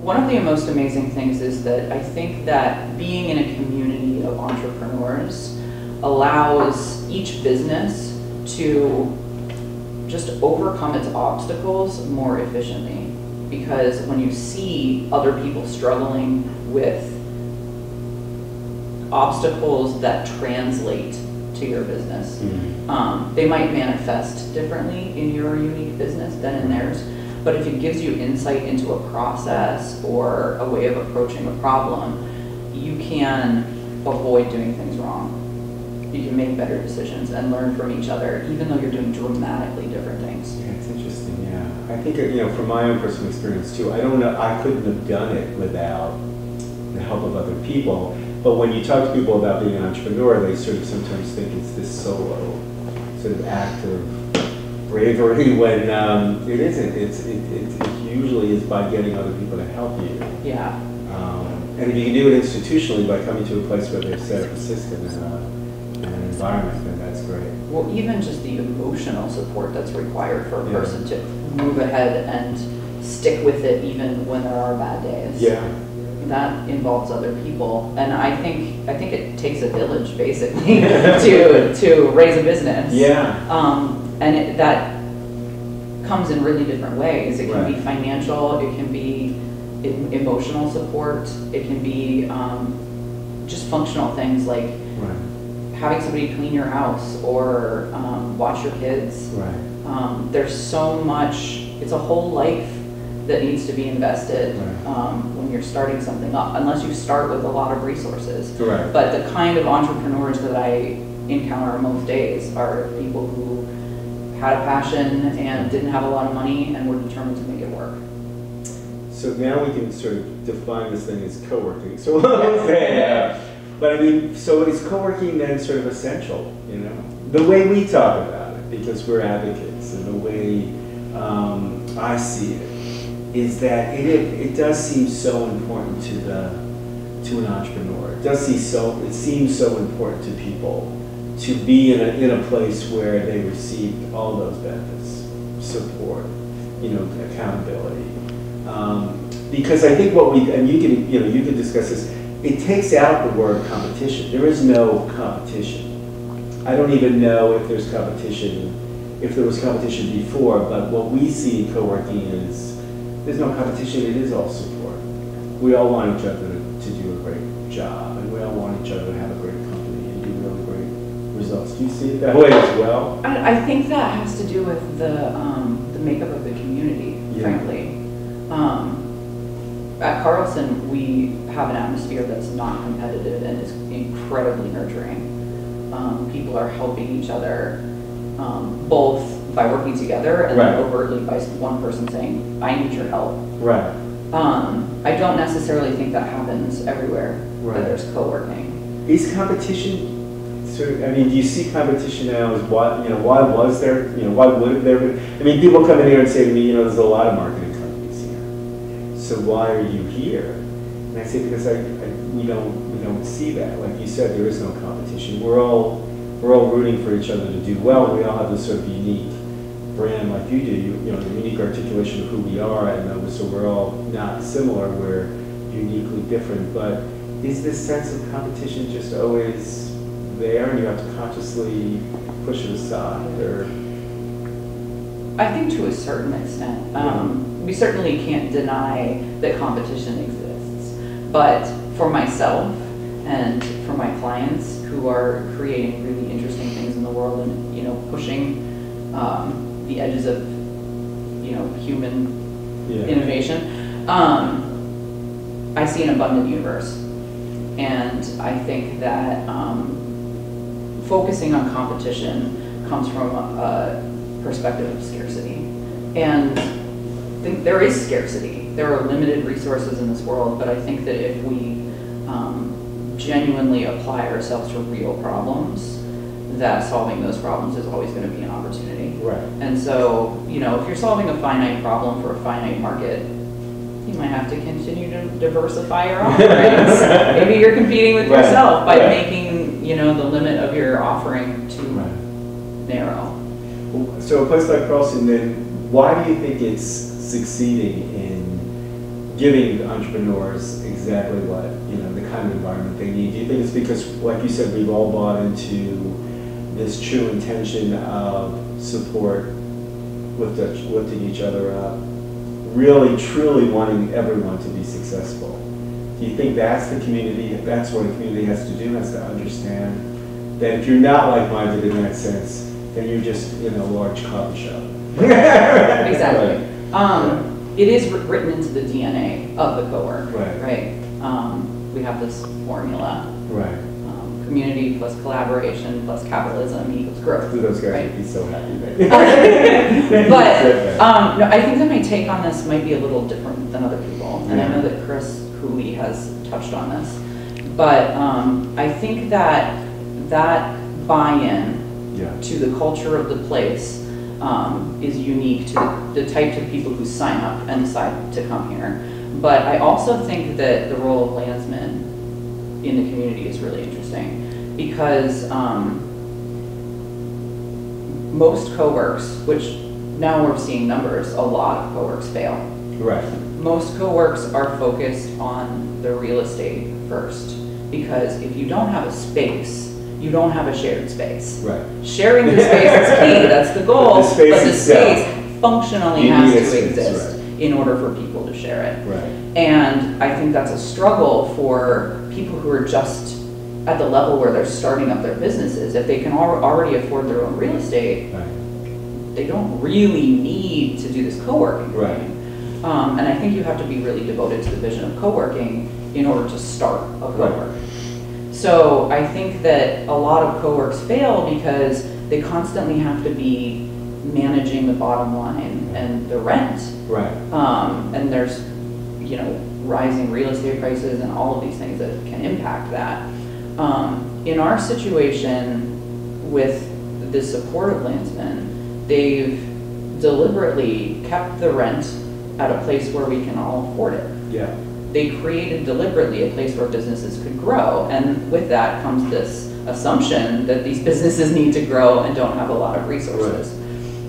One of the most amazing things is that I think that being in a community of entrepreneurs allows each business to just overcome its obstacles more efficiently. Because when you see other people struggling with obstacles that translate to your business, they might manifest differently in your unique business than in theirs. But if it gives you insight into a process or a way of approaching a problem, you can avoid doing things wrong. You can make better decisions and learn from each other, even though you're doing dramatically different things. Yeah, it's interesting, yeah. I think, from my own personal experience too, I don't know, I couldn't have done it without the help of other people. But when you talk to people about being an entrepreneur, they sort of sometimes think it's this solo sort of act of bravery when it isn't. It usually is by getting other people to help you. Yeah. And if you can do it institutionally by coming to a place where they've set up a system and an environment, then that's great. Well, even just the emotional support that's required for a person to move ahead and stick with it even when there are bad days. Yeah. That involves other people, and I think it takes a village basically to raise a business. Yeah. And that comes in really different ways. It can Right. be financial, it can be emotional support, it can be just functional things like having somebody clean your house or watch your kids. Right. There's so much, it's a whole life that needs to be invested when you're starting something up, unless you start with a lot of resources. Correct. But the kind of entrepreneurs that I encounter most days are people who had a passion and didn't have a lot of money and were determined to make it work. So now we can sort of define this thing as co-working. So but I mean, so is co-working then sort of essential, the way we talk about it, because we're advocates, and the way I see it is that it does seem so important to an entrepreneur. It seems so important to people to be in a place where they receive all those benefits, support, accountability. Because I think and you can discuss this, it takes out the word competition. There is no competition. I don't even know if there's competition, if there was competition before, but what we see in co-working is there's no competition, it is all support. We all want each other to do a great job, and we all want each other to have a great company and do really great results. Do you see it that way as well? I think that has to do with the makeup of the community, frankly. At Carlson, we have an atmosphere that's not competitive and is incredibly nurturing. People are helping each other, both by working together and then overtly by one person saying, I need your help. Right. I don't necessarily think that happens everywhere that there's co-working. Is competition do you see competition now as why was there, why would there be? I mean, people come in here and say to me, there's a lot of marketing companies here. So why are you here? And I say, because we don't see that. Like you said, there is no competition. We're all rooting for each other to do well. We all have this sort of unique brand like you do, the unique articulation of who we are, and so we're all not similar, we're uniquely different. But is this sense of competition just always there and you have to consciously push it aside, or? I think to a certain extent. We certainly can't deny that competition exists, but for myself and for my clients who are creating really interesting things in the world and pushing the edges of human innovation, I see an abundant universe, and I think that focusing on competition comes from a perspective of scarcity, and I think there is scarcity. There are limited resources in this world, but I think that if we genuinely apply ourselves to real problems, that solving those problems is always going to be an opportunity. Right. And so, if you're solving a finite problem for a finite market, you might have to continue to diversify your offerings. Maybe you're competing with yourself by making, the limit of your offering too narrow. So a place like Carlson, then, why do you think it's succeeding in giving entrepreneurs exactly what, the kind of environment they need? Do you think it's because, like you said, we've all bought into this true intention of support, lifting each other up, really, truly wanting everyone to be successful? Do you think that's the community, that's what a community has to do, has to understand that if you're not like-minded in that sense, then you're just in a large coffee shop? Exactly. It is written into the DNA of the cowork, right? We have this formula. Right. Community plus collaboration plus capitalism equals growth. Those guys right? would be so happy. But no, I think that my take on this might be a little different than other people, and I know that Chris Cooley has touched on this. But I think that buy-in to the culture of the place is unique to the types of people who sign up and decide to come here. But I also think that the role of landsmen in the community is really interesting because most coworks, which now we're seeing numbers, a lot of coworks fail. Right. Most coworks are focused on the real estate first because if you don't have a space, you don't have a shared space. Right. Sharing the space is key, that's the goal, but the space functionally has to exist in order for people to share it. Right. And I think that's a struggle for people who are just at the level where they're starting up their businesses. If they can already afford their own real estate, they don't really need to do this co-working thing. And I think you have to be really devoted to the vision of co-working in order to start a co-work. So I think that a lot of co-works fail because they constantly have to be managing the bottom line and the rent. And there's, rising real estate prices and all of these things that can impact that. In our situation with the support of landsmen, they've deliberately kept the rent at a place where we can all afford it. They created deliberately a place where businesses could grow, and with that comes this assumption that these businesses need to grow and don't have a lot of resources.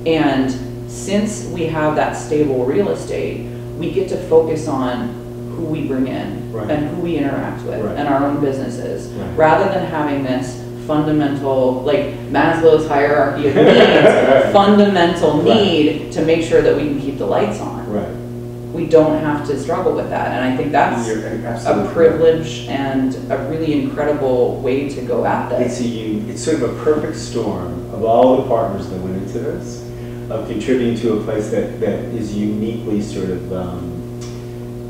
And since we have that stable real estate, we get to focus on who we bring in and who we interact with and our own businesses, rather than having this fundamental, like Maslow's hierarchy of needs, fundamental need to make sure that we can keep the lights on. We don't have to struggle with that, and I think that's a privilege and a really incredible way to go at this. It's sort of a perfect storm of all the partners that went into this, of contributing to a place that is uniquely sort of,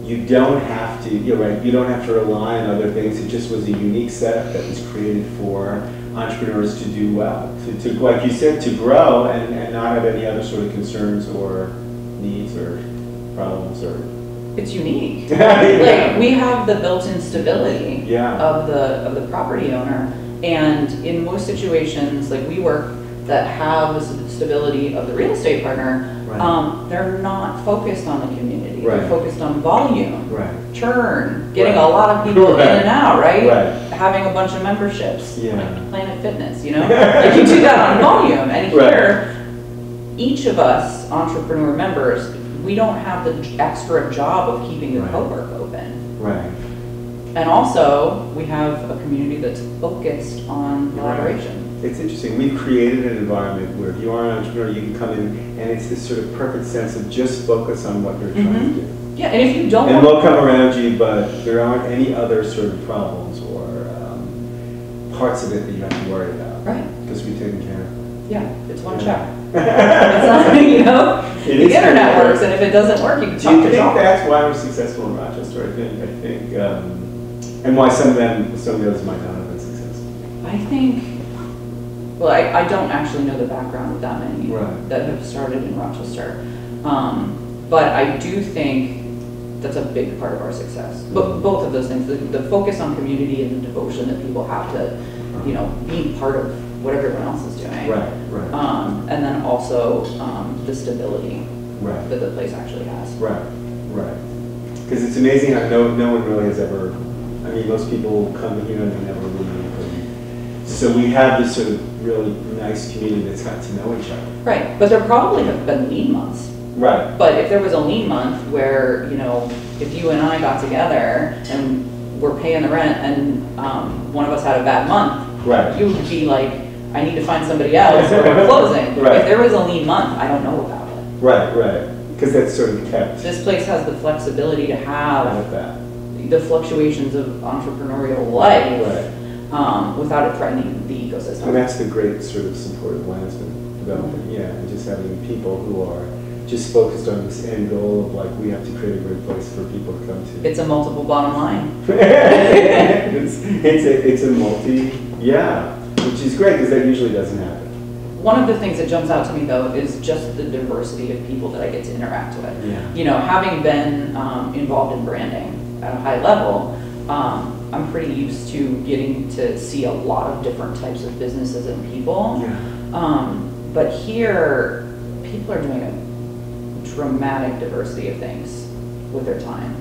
you don't have to, you don't have to rely on other things. It just was a unique setup that was created for entrepreneurs to do well, to like you said, to grow and not have any other sort of concerns or needs or problems or. It's unique. Like we have the built-in stability of the property owner, and in most situations, like we work that have the stability of the real estate partner, they're not focused on the community. They're focused on volume, churn, getting a lot of people in and out, having a bunch of memberships, like Planet Fitness, like you do that on volume. And here, each of us entrepreneur members, we don't have the extra job of keeping the co-work open. And also, we have a community that's focused on collaboration. It's interesting. We've created an environment where if you are an entrepreneur, you can come in and it's this sort of perfect sense of just focus on what you're trying to do. Yeah, and if you don't and we'll come around you, but there aren't any other sort of problems or parts of it that you have to worry about. Because we've taken care of. Yeah, it's one check. It's not, the internet works, and if it doesn't work, you can talk to Do you think that's why we're successful in Rochester? I think, and why some of the others might not have been successful. I think. Well, I don't actually know the background of that many that have started in Rochester, but I do think that's a big part of our success. But both of those things, the focus on community and the devotion that people have to, be part of what everyone else is doing. And then also the stability that the place actually has. Because it's amazing how no one really has ever, most people come here and they never really. So we have this sort of really nice community that's got to know each other. But there probably have been lean months Right. But if there was a lean month where, you know, if you and I got together and we're paying the rent and one of us had a bad month, Right. you would be like, I need to find somebody else or we're closing. Right. If there was a lean month, I don't know about it. Right, right. Because that's sort of kept. This place has the flexibility to have That. the fluctuations of entrepreneurial life Right. without it threatening the ecosystem. And that's the great sort of supportive management development, yeah, and just having people who are just focused on this end goal of like, we have to create a great place for people to come to. It's a multiple bottom line. it's a multi, yeah, which is great because that usually doesn't happen. One of the things that jumps out to me though is just the diversity of people that I get to interact with. Yeah. You know, having been involved in branding at a high level, I'm pretty used to getting to see a lot of different types of businesses and people. Yeah. But here, people are doing a dramatic diversity of things with their time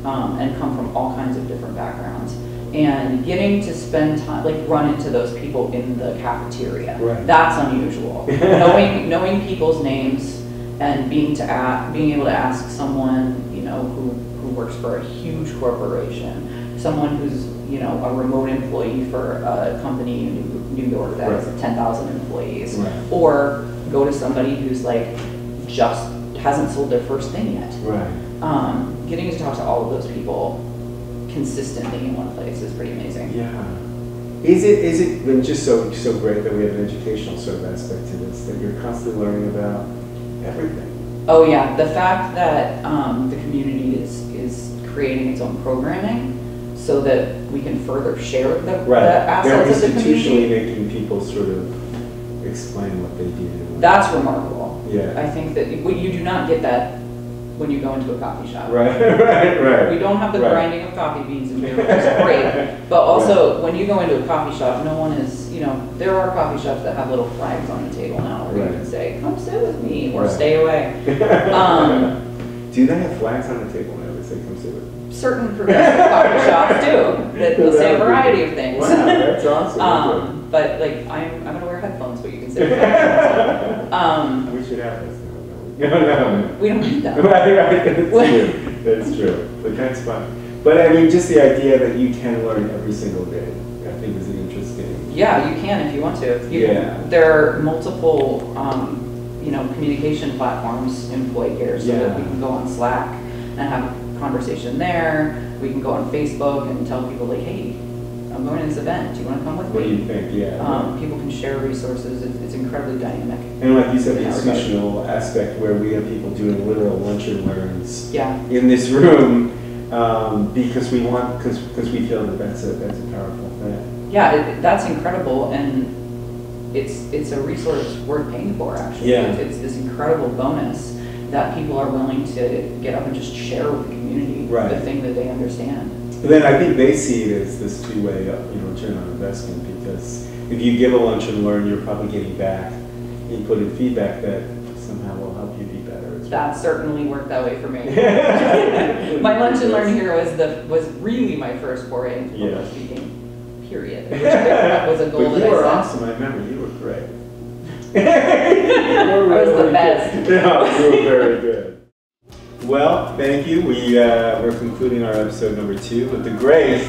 and come from all kinds of different backgrounds. And getting to spend time, like run into those people in the cafeteria, Right. that's unusual. knowing people's names and being able to ask someone, you know, who works for a huge corporation, someone who's, you know, a remote employee for a company in New York that has 10,000 employees, Right. or go to somebody who's like just hasn't sold their first thing yet. Right. Getting to talk to all of those people consistently in one place is pretty amazing. Yeah. Is it then just so great that we have an educational sort of aspect to this, that you're constantly learning about everything? Oh yeah, the fact that the community is creating its own programming so that we can further share the assets of the community. They're institutionally making people sort of explain what they do. That's remarkable. Yeah. I think that you do not get that when you go into a coffee shop. Right, right. We don't have the grinding of coffee beans in here, which is great. But also, when you go into a coffee shop, no one is, you know, there are coffee shops that have little flags on the table now where you can say, come sit with me, or stay away. Do they have flags on the table now that say come sit with me? Certain progressive coffee shops do, that will say a variety of things. Wow, that's awesome. But like, I'm going to wear headphones, but you can sit with me. We should have this. No. We don't need that. Right, that's true. But that's fun. But I mean, just the idea that you can learn every single day, I think is interesting. Yeah, you can if you want to. There are multiple, you know, communication platforms employed here, so that we can go on Slack and have a conversation there. We can go on Facebook and tell people like, hey, I'm going to this event. Do you want to come with me? What do you think? Yeah. People can share resources. It's incredibly dynamic. And like you said, the institutional aspect where we have people doing literal lunch and learns in this room because we feel that that's a powerful thing. Yeah, that's incredible, and it's a resource worth paying for. Actually, it's this incredible bonus that people are willing to get up and just share with the community the thing that they understand. But then I think they see it as this two-way, return on investment, because if you give a lunch and learn, you're probably getting back input and feedback that somehow will help you be better. That certainly worked that way for me. My lunch and learn here was really my first foray into public speaking, period. Which was a goal but that you were I set. awesome. I remember you were great. I was the best. Yeah, you were very good. Well, thank you. We're concluding our episode number 2 with the great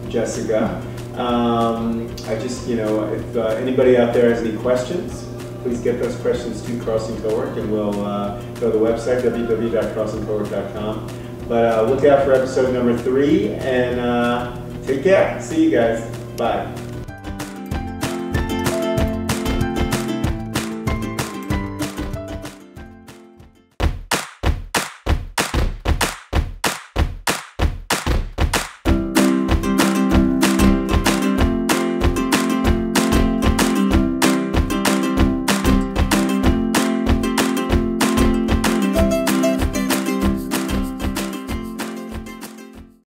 Jessica. I just, if anybody out there has any questions, please get those questions to Carlson Cowork, and we'll go to the website, www.carlsoncowork.com. But look out for episode number 3, and take care. See you guys. Bye.